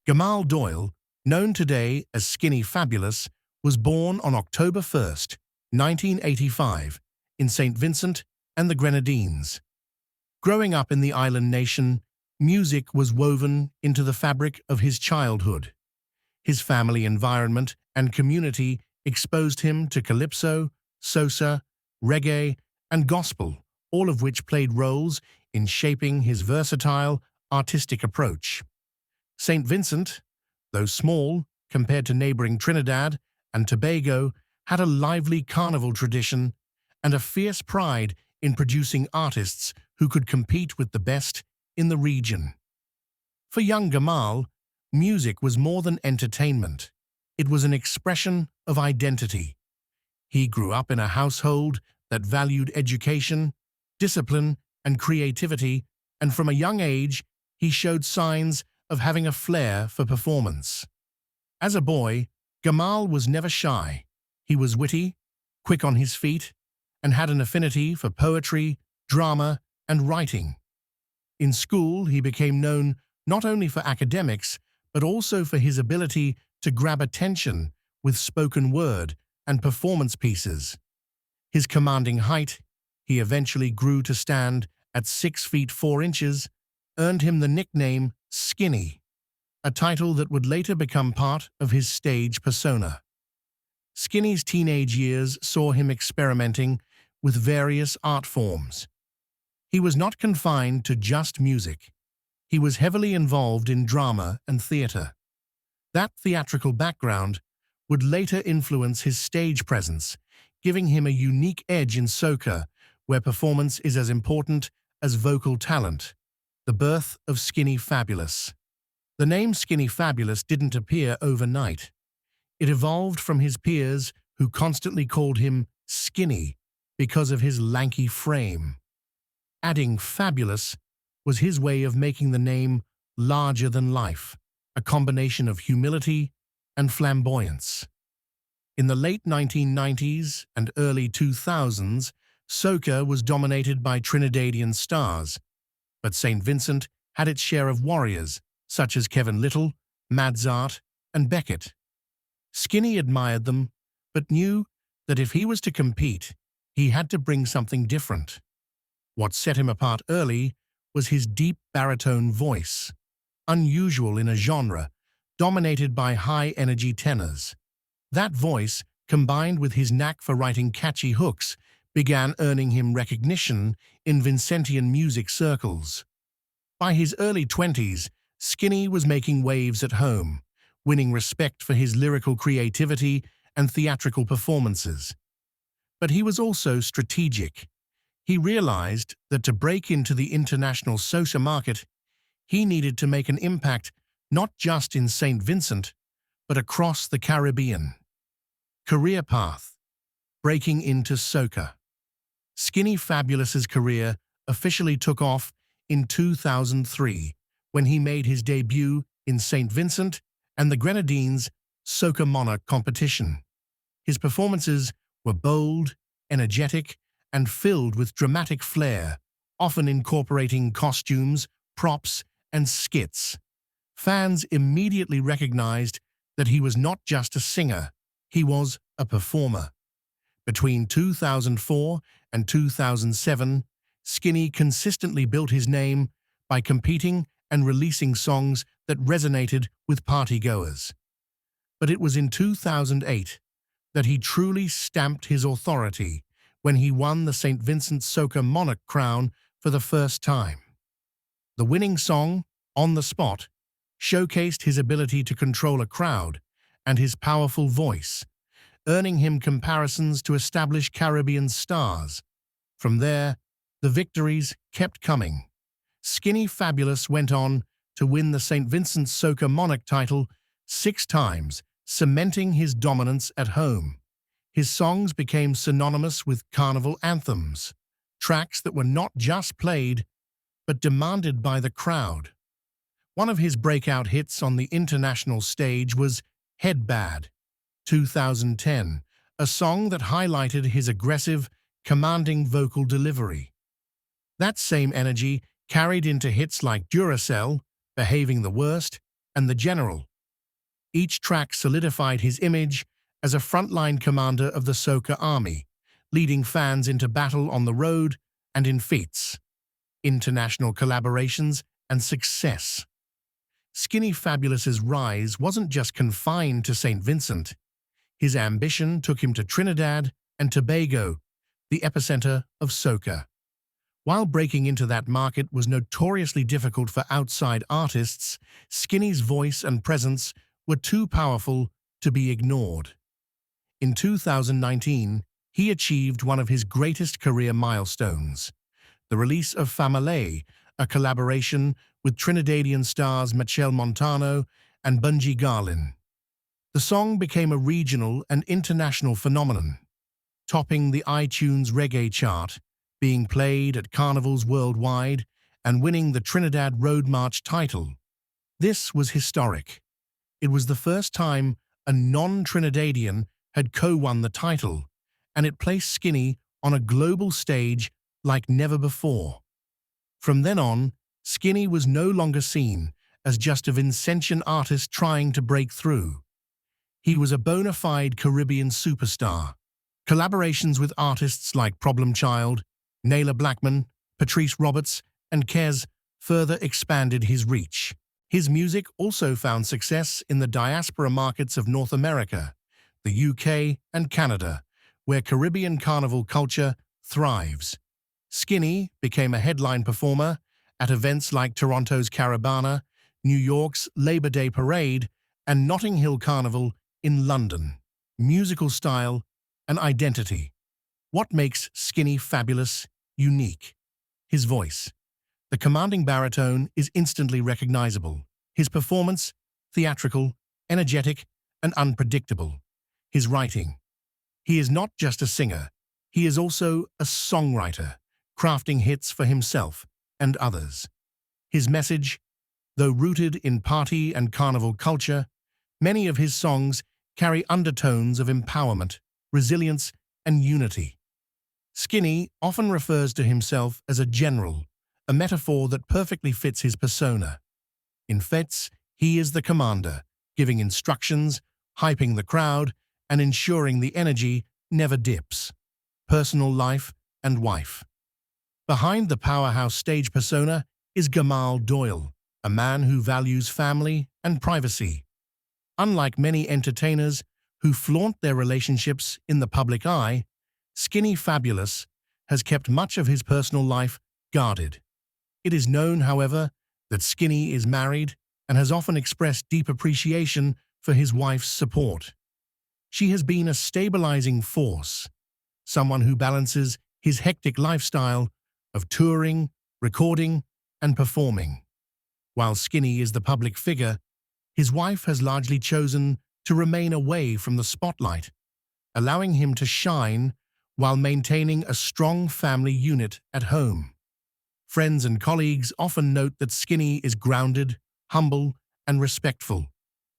Gamal Doyle, known today as Skinny Fabulous, was born on October 1st, 1985, in St. Vincent and the Grenadines. Growing up in the island nation, music was woven into the fabric of his childhood. His family environment and community exposed him to calypso, soca, reggae, and gospel, all of which played roles in shaping his versatile, artistic approach. St. Vincent, though small compared to neighboring Trinidad and Tobago, had a lively carnival tradition and a fierce pride in producing artists who could compete with the best in the region. For young Gamal, music was more than entertainment. It was an expression of identity. He grew up in a household that valued education, discipline, and creativity, and from a young age, he showed signs of having a flair for performance. As a boy, Gamal was never shy. He was witty, quick on his feet, and had an affinity for poetry, drama, and writing. In school, he became known not only for academics, but also for his ability to grab attention with spoken word and performance pieces. His commanding height, he eventually grew to stand at 6 feet 4 inches, earned him the nickname Skinny, a title that would later become part of his stage persona. Skinny's teenage years saw him experimenting with various art forms. He was not confined to just music. He was heavily involved in drama and theater. That theatrical background would later influence his stage presence, giving him a unique edge in soca, where performance is as important as vocal talent. The birth of Skinny Fabulous. The name Skinny Fabulous didn't appear overnight. It evolved from his peers who constantly called him Skinny because of his lanky frame. Adding fabulous was his way of making the name larger than life, a combination of humility and flamboyance. In the late 1990s and early 2000s, soca was dominated by Trinidadian stars, but St. Vincent had its share of warriors, such as Kevin Little, Madzart, and Beckett. Skinny admired them, but knew that if he was to compete, he had to bring something different. What set him apart early was his deep baritone voice, unusual in a genre dominated by high-energy tenors. That voice, combined with his knack for writing catchy hooks, began earning him recognition in Vincentian music circles. By his early 20s, Skinny was making waves at home, winning respect for his lyrical creativity and theatrical performances. But he was also strategic. He realized that to break into the international soca market, he needed to make an impact not just in St. Vincent, but across the Caribbean. Career path: breaking into soca. Skinny Fabulous's career officially took off in 2003 when he made his debut in St. Vincent and the Grenadines' Soca Monarch competition. His performances were bold, energetic, and filled with dramatic flair, often incorporating costumes, props, and skits. Fans immediately recognized that he was not just a singer, he was a performer. Between 2004 and 2007, Skinny consistently built his name by competing and releasing songs that resonated with partygoers. But it was in 2008 that he truly stamped his authority when he won the St. Vincent Soca Monarch crown for the first time. The winning song, On the Spot, showcased his ability to control a crowd and his powerful voice, earning him comparisons to established Caribbean stars. From there, the victories kept coming. Skinny Fabulous went on to win the St. Vincent Soca Monarch title 6 times, cementing his dominance at home. His songs became synonymous with carnival anthems, tracks that were not just played, but demanded by the crowd. One of his breakout hits on the international stage was Head Bad, 2010, a song that highlighted his aggressive, commanding vocal delivery. That same energy carried into hits like Duracell, Behaving the Worst, and The General. Each track solidified his image as a frontline commander of the soca army, leading fans into battle on the road and in feats, international collaborations, and success. Skinny Fabulous's rise wasn't just confined to St. Vincent. His ambition took him to Trinidad and Tobago, the epicenter of soca. While breaking into that market was notoriously difficult for outside artists, Skinny's voice and presence were too powerful to be ignored. In 2019, he achieved one of his greatest career milestones, the release of Family, a collaboration with Trinidadian stars Machel Montano and Bunji Garlin. The song became a regional and international phenomenon, topping the iTunes reggae chart, being played at carnivals worldwide, and winning the Trinidad Road March title. This was historic. It was the first time a non-Trinidadian had co-won the title, and it placed Skinny on a global stage like never before. From then on, Skinny was no longer seen as just a Vincentian artist trying to break through. He was a bona fide Caribbean superstar. Collaborations with artists like Problem Child, Naylor Blackman, Patrice Roberts, and Kez further expanded his reach. His music also found success in the diaspora markets of North America, the UK, and Canada, where Caribbean carnival culture thrives. Skinny became a headline performer at events like Toronto's Caribana, New York's Labor Day Parade, and Notting Hill Carnival in London. Musical style and identity. What makes Skinny Fabulous unique? His voice. The commanding baritone is instantly recognizable. His performance, theatrical, energetic, and unpredictable. His writing. He is not just a singer, he is also a songwriter, crafting hits for himself and others. His message, though rooted in party and carnival culture, many of his songs carry undertones of empowerment, resilience, and unity. Skinny often refers to himself as a general, a metaphor that perfectly fits his persona. In fetes, he is the commander, giving instructions, hyping the crowd, and ensuring the energy never dips. Personal life and wife. Behind the powerhouse stage persona is Gamal Doyle, a man who values family and privacy. Unlike many entertainers who flaunt their relationships in the public eye, Skinny Fabulous has kept much of his personal life guarded. It is known, however, that Skinny is married and has often expressed deep appreciation for his wife's support. She has been a stabilizing force, someone who balances his hectic lifestyle of touring, recording, and performing. While Skinny is the public figure, his wife has largely chosen to remain away from the spotlight, allowing him to shine while maintaining a strong family unit at home. Friends and colleagues often note that Skinny is grounded, humble, and respectful,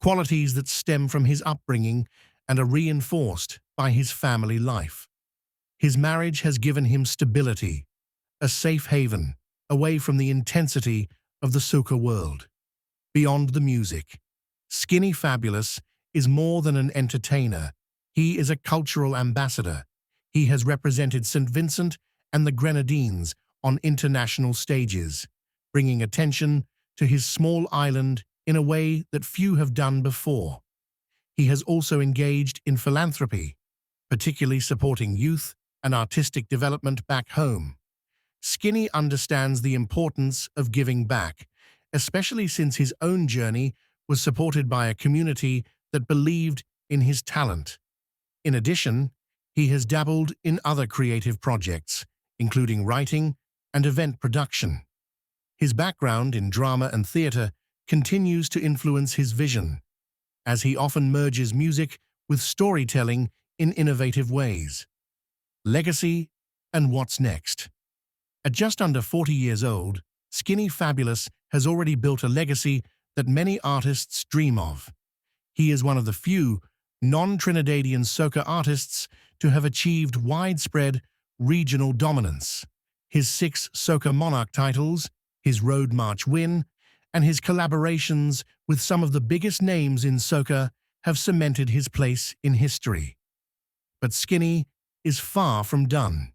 qualities that stem from his upbringing and are reinforced by his family life. His marriage has given him stability, a safe haven, away from the intensity of the soca world. Beyond the music, Skinny Fabulous is more than an entertainer. He is a cultural ambassador. He has represented St. Vincent and the Grenadines on international stages, bringing attention to his small island in a way that few have done before. He has also engaged in philanthropy, particularly supporting youth and artistic development back home. Skinny understands the importance of giving back, especially since his own journey was supported by a community that believed in his talent. In addition, he has dabbled in other creative projects, including writing and event production. His background in drama and theater continues to influence his vision, as he often merges music with storytelling in innovative ways. Legacy and what's next? At just under 40 years old, Skinny Fabulous has already built a legacy that many artists dream of. He is one of the few non-Trinidadian soca artists to have achieved widespread regional dominance. His 6 Soca Monarch titles, his Road March win, and his collaborations with some of the biggest names in soca have cemented his place in history. But Skinny is far from done.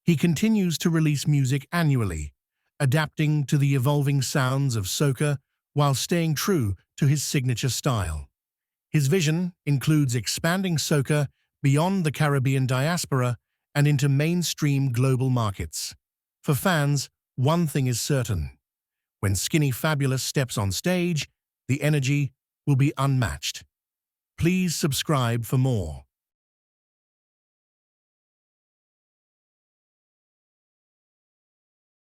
He continues to release music annually, adapting to the evolving sounds of soca while staying true to his signature style. His vision includes expanding soca beyond the Caribbean diaspora and into mainstream global markets. For fans, one thing is certain. When Skinny Fabulous steps on stage, the energy will be unmatched. Please subscribe for more.